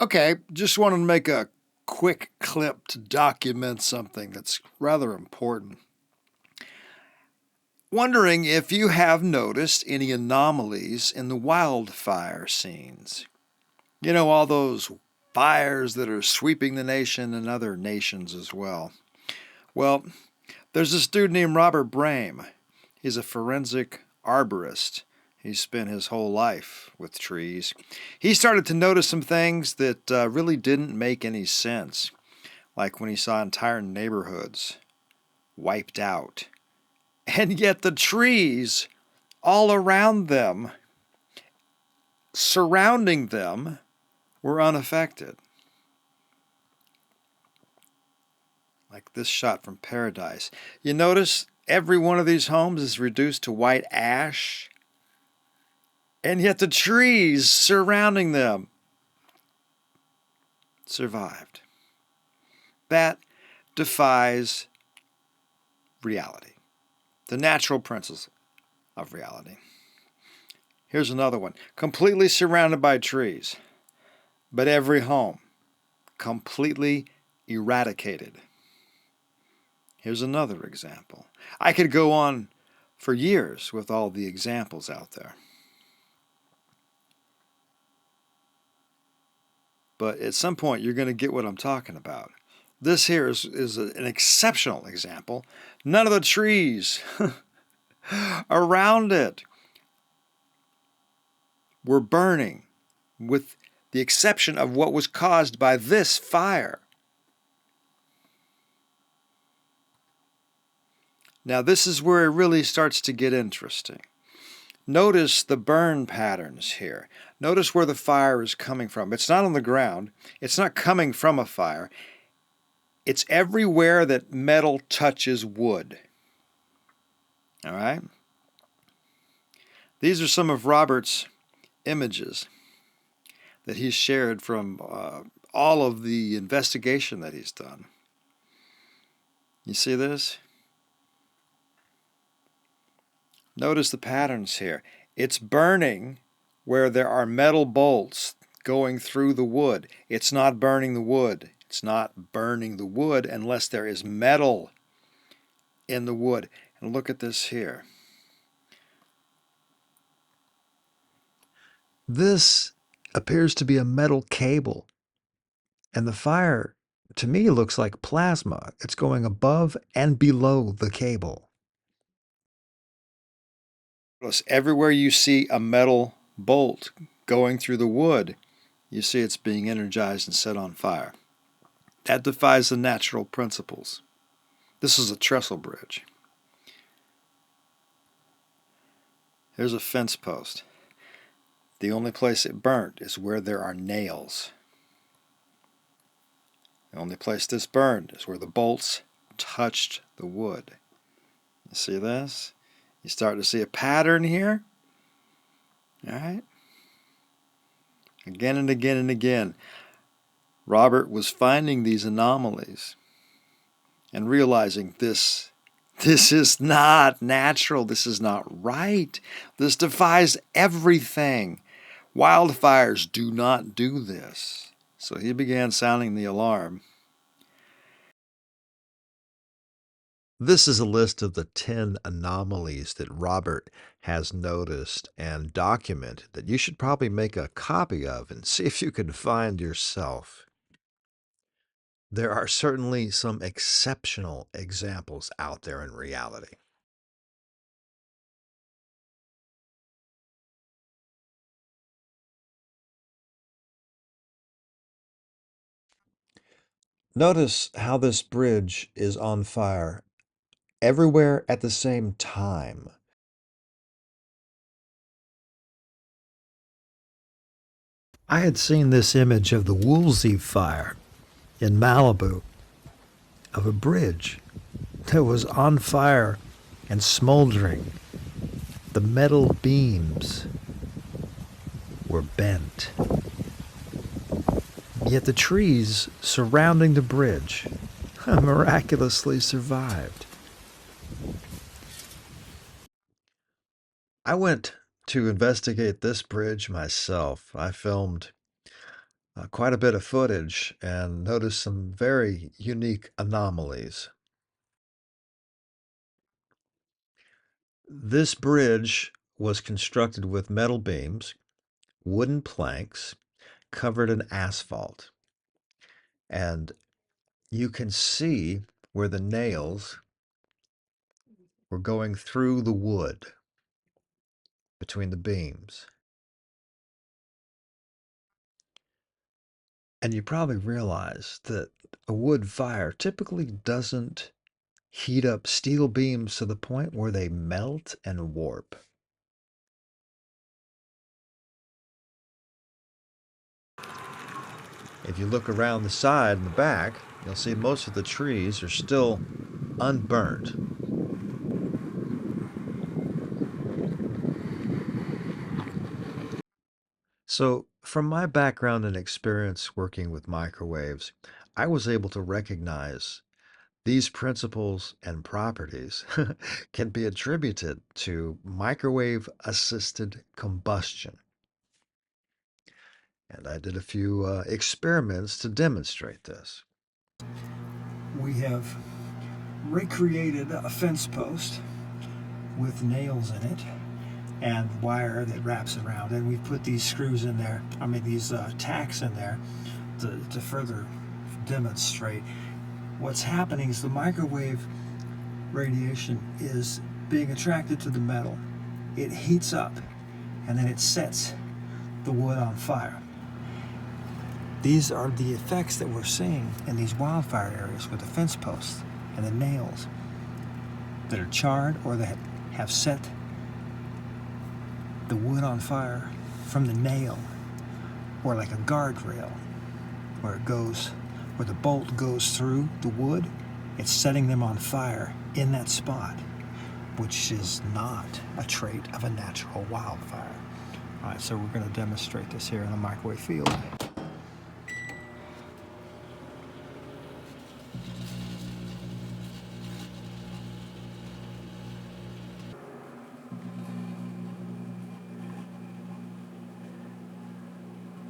Okay, just wanted to make a quick clip to document something that's rather important. Wondering if you have noticed any anomalies in the wildfire scenes. You know, all those fires that are sweeping the nation and other nations as well. Well, there's this dude named Robert Brame. He's a forensic arborist. He spent his whole life with trees. He started to notice some things that really didn't make any sense, like when he saw entire neighborhoods wiped out. And yet the trees all around them, surrounding them, were unaffected. Like this shot from Paradise. You notice every one of these homes is reduced to white ash, and yet the trees surrounding them survived. That defies reality, the natural principles of reality. Here's another one. Completely surrounded by trees, but every home completely eradicated. Here's another example. I could go on for years with all the examples out there. But at some point, you're going to get what I'm talking about. This here is an exceptional example. None of the trees around it were burning, with the exception of what was caused by this fire. Now, this is where it really starts to get interesting. Notice the burn patterns here. Notice where the fire is coming from. It's not on the ground. It's not coming from a fire. It's everywhere that metal touches wood. All right? These are some of Robert's images that he's shared from all of the investigation that he's done. You see this? Notice the patterns here. It's burning where there are metal bolts going through the wood. It's not burning the wood. It's not burning the wood unless there is metal in the wood. And look at this here. This appears to be a metal cable. And the fire, to me, looks like plasma. It's going above and below the cable. Everywhere you see a metal bolt going through the wood, you see it's being energized and set on fire. That defies the natural principles. This is a trestle bridge. Here's a fence post. The only place it burnt is where there are nails. The only place this burned is where the bolts touched the wood. You see this? You start to see a pattern here. All right? Again and again and again, Robert was finding these anomalies and realizing this is not natural. This is not right. This defies everything. Wildfires do not do this. So he began sounding the alarm. This is a list of the 10 anomalies that Robert has noticed and documented that you should probably make a copy of and see if you can find yourself. There are certainly some exceptional examples out there in reality. Notice how this bridge is on fire everywhere at the same time. I had seen this image of the Woolsey fire in Malibu, of a bridge that was on fire and smoldering. The metal beams were bent. Yet the trees surrounding the bridge miraculously survived. I went to investigate this bridge myself. I filmed quite a bit of footage and noticed some very unique anomalies. This bridge was constructed with metal beams, wooden planks, covered in asphalt. And you can see where the nails were going through the wood between the beams. And you probably realize that a wood fire typically doesn't heat up steel beams to the point where they melt and warp. If you look around the side and the back, you'll see most of the trees are still unburnt. So, from my background and experience working with microwaves, I was able to recognize these principles and properties can be attributed to microwave assisted combustion. And I did a few experiments to demonstrate this. We have recreated a fence post with nails in it and wire that wraps around it. We've put these screws in there, these tacks in there to further demonstrate what's happening is the microwave radiation is being attracted to the metal. It heats up and then it sets the wood on fire. These are the effects that we're seeing in these wildfire areas with the fence posts and the nails that are charred or that have set the wood on fire from the nail, or like a guardrail where the bolt goes through the wood. It's setting them on fire in that spot, which is not a trait of a natural wildfire. All right, so we're going to demonstrate this here in the microwave field.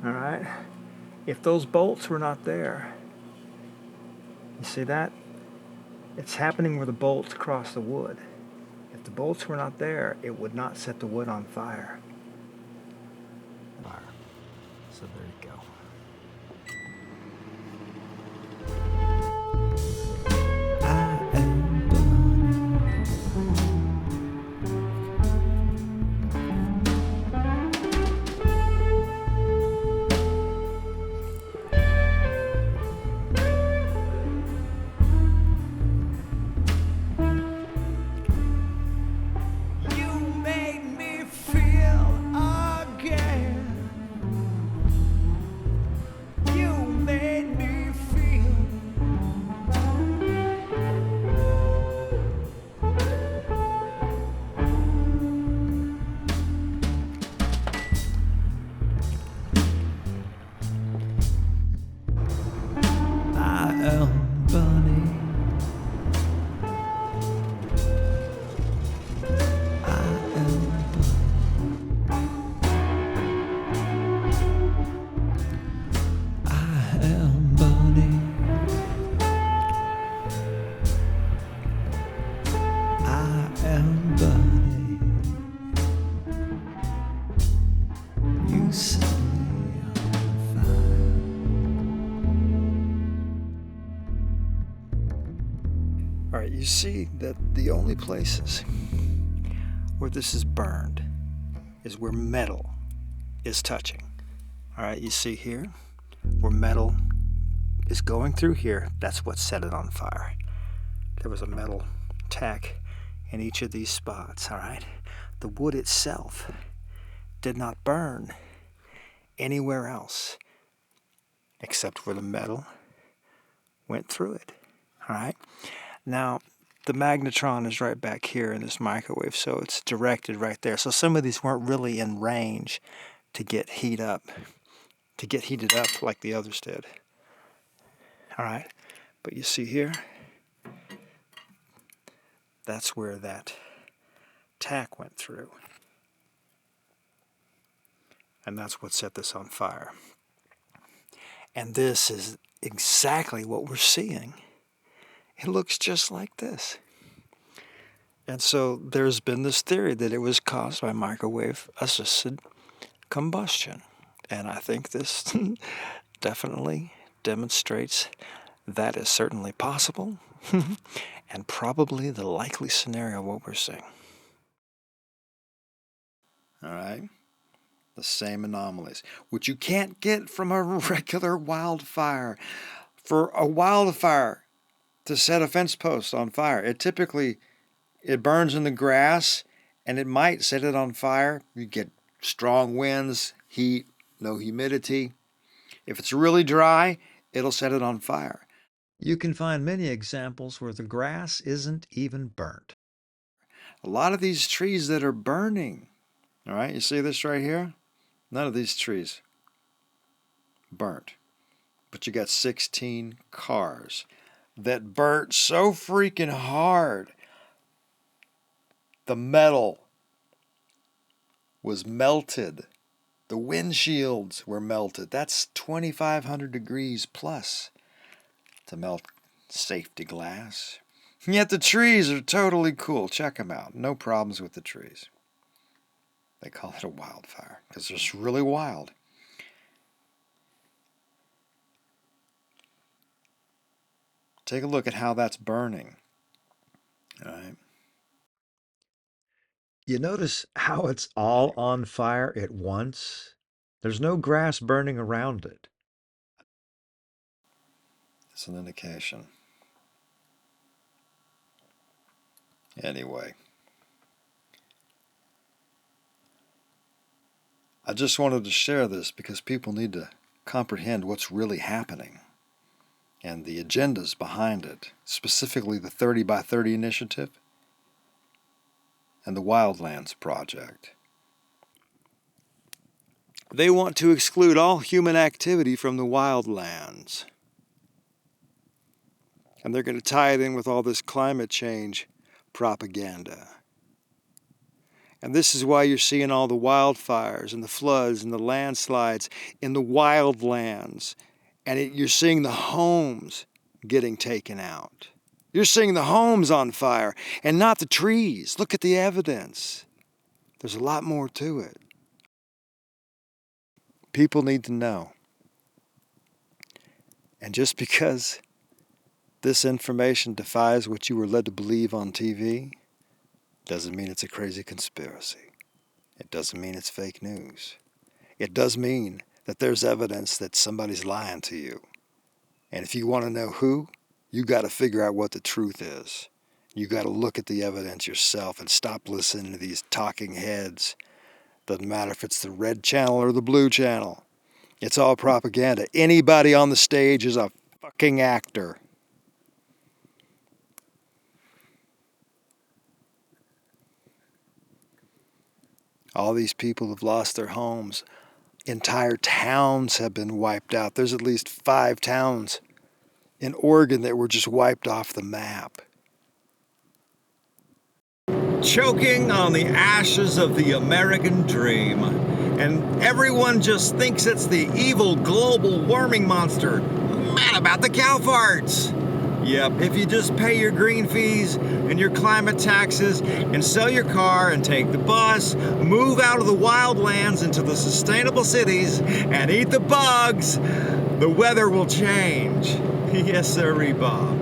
All right, if those bolts were not there, you see that? It's happening where the bolts cross the wood. If the bolts were not there, it would not set the wood on fire. So there you go. All right, you see that the only places where this is burned is where metal is touching. All right, you see here where metal is going through here, that's what set it on fire. There was a metal tack in each of these spots, all right? The wood itself did not burn anywhere else except where the metal went through it, all right? Now, the magnetron is right back here in this microwave, so it's directed right there. So some of these weren't really in range to get heated up like the others did. All right, but you see here, that's where that tack went through. And that's what set this on fire. And this is exactly what we're seeing. It looks just like this. And so there's been this theory that it was caused by microwave-assisted combustion. And I think this definitely demonstrates that is certainly possible and probably the likely scenario of what we're seeing. All right. The same anomalies, which you can't get from a regular wildfire. For a wildfire to set a fence post on fire, it burns in the grass, and it might set it on fire. You get strong winds, heat, no humidity. If it's really dry, it'll set it on fire. You can find many examples where the grass isn't even burnt. A lot of these trees that are burning, all right, you see this right here? None of these trees burnt. But you got 16 cars that burnt so freaking hard. The metal was melted. The windshields were melted. That's 2,500 degrees plus to melt safety glass. And yet the trees are totally cool. Check them out. No problems with the trees. They call it a wildfire because it's really wild. Take a look at how that's burning. All right. You notice how it's all on fire at once? There's no grass burning around it. It's an indication. Anyway, I just wanted to share this because people need to comprehend what's really happening and the agendas behind it, specifically the 30 by 30 initiative and the Wildlands project. They want to exclude all human activity from the wildlands. And they're going to tie it in with all this climate change propaganda. And this is why you're seeing all the wildfires and the floods and the landslides in the wildlands. And you're seeing the homes getting taken out. You're seeing the homes on fire and not the trees. Look at the evidence. There's a lot more to it. People need to know. And just because this information defies what you were led to believe on TV, doesn't mean it's a crazy conspiracy. It doesn't mean it's fake news. It does mean that there's evidence that somebody's lying to you. And if you want to know who, you got to figure out what the truth is. You got to look at the evidence yourself and stop listening to these talking heads. Doesn't matter if it's the red channel or the blue channel. It's all propaganda. Anybody on the stage is a fucking actor. All these people have lost their homes. Entire towns have been wiped out. There's at least 5 towns in Oregon that were just wiped off the map. Choking on the ashes of the American dream. And everyone just thinks it's the evil global warming monster. Mad about the cow farts. Yep, if you just pay your green fees and your climate taxes and sell your car and take the bus, move out of the wildlands into the sustainable cities and eat the bugs, the weather will change. Yes, sirree, Bob.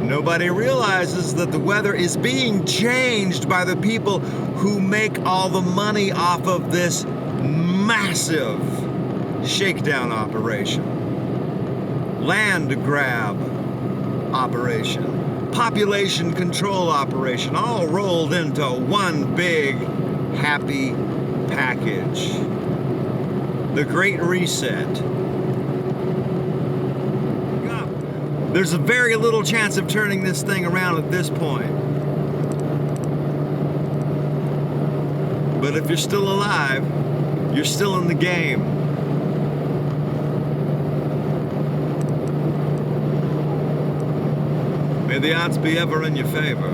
Nobody realizes that the weather is being changed by the people who make all the money off of this massive shakedown operation. Land grab operation, population control operation, all rolled into one big happy package. The Great Reset. There's a very little chance of turning this thing around at this point. But if you're still alive, you're still in the game. May the odds be ever in your favor.